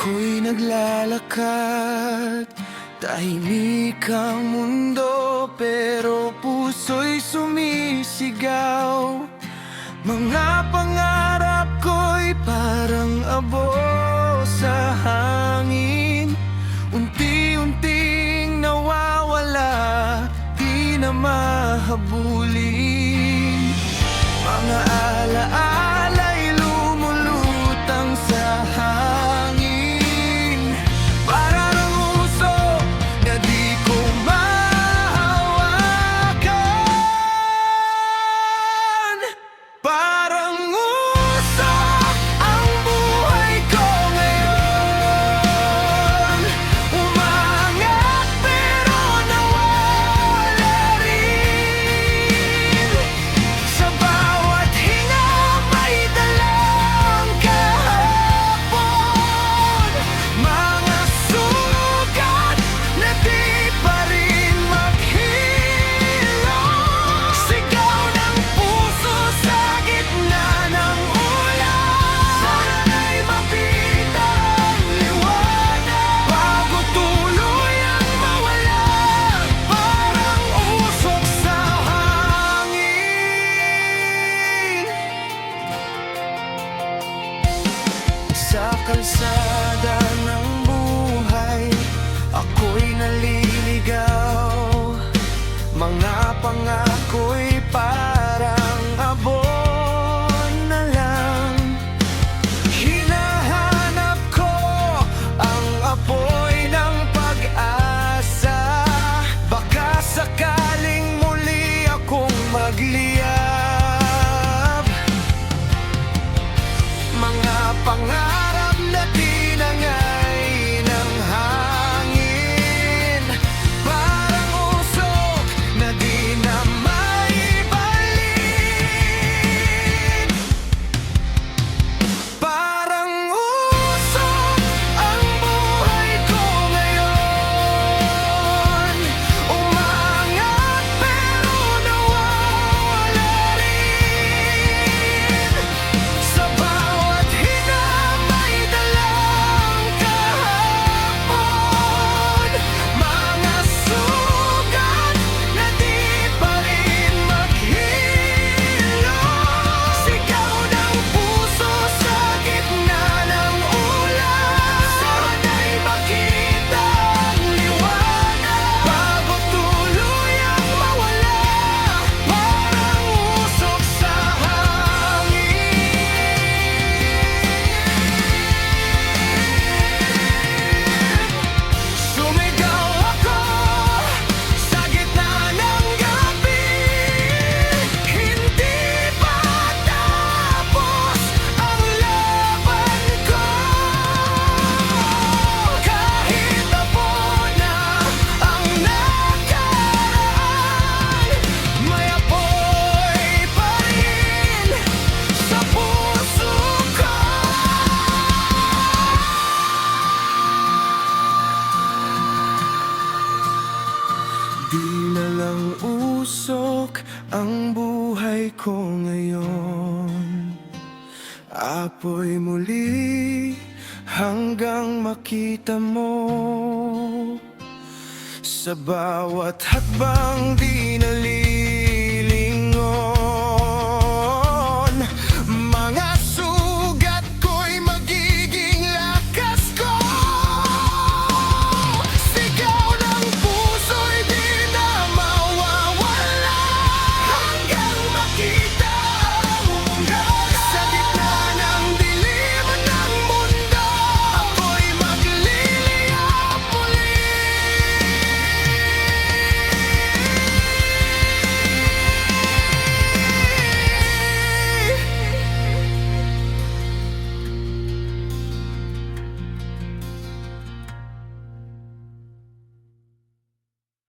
Ako'y naglalakad, tahimik ang mundo, pero puso'y sumisigaw. Mga pangarap ko'y parang abo sa hangin, unti-unting nawawala, di na mahabulin. Mga alaala'y lumulutang sa hangin, para ng usok na di ko mahawakan. Parang usok ang buhay ko ngayon, umangat pero nawala rin. Sa bawat hinga may dalang kahapon, mga sugat na di pa rin maghilom. Sigaw ng puso sa gitna ng ulan, sana'y mapita ang liwanag bago tuluyang mawala. Parang usok sa hangin. Sa kalsada ng buhay, ako'y naliligaw. Mga pangako'y parang abon na lang. Hinahanap ko ang apoy ng pag-asa, baka sakaling muli akong magliyab. Mga pangarap na tinangay ng hangin, parang usok na di na maibalik. Parang usok ang buhay ko ngayon, umangat pero nawala rin. Sa bawat hinga may dalang kahapon, mga sugat na di pa rin maghilom. Sigaw ng puso sa gitna ng ulan, sana'y makita ang liwanag bago tuluyang mawala. Parang usok sa hangin. Sumigaw ako sa gitna ng gabi, hindi pa tapos ang laban ko. Kahit tapon na ang nakaraan, may apoy pa rin sa puso ko. Di na lang usok ang buhay ko ngayon, apoy muli hanggang makita mo. Sa bawat hakbang di nali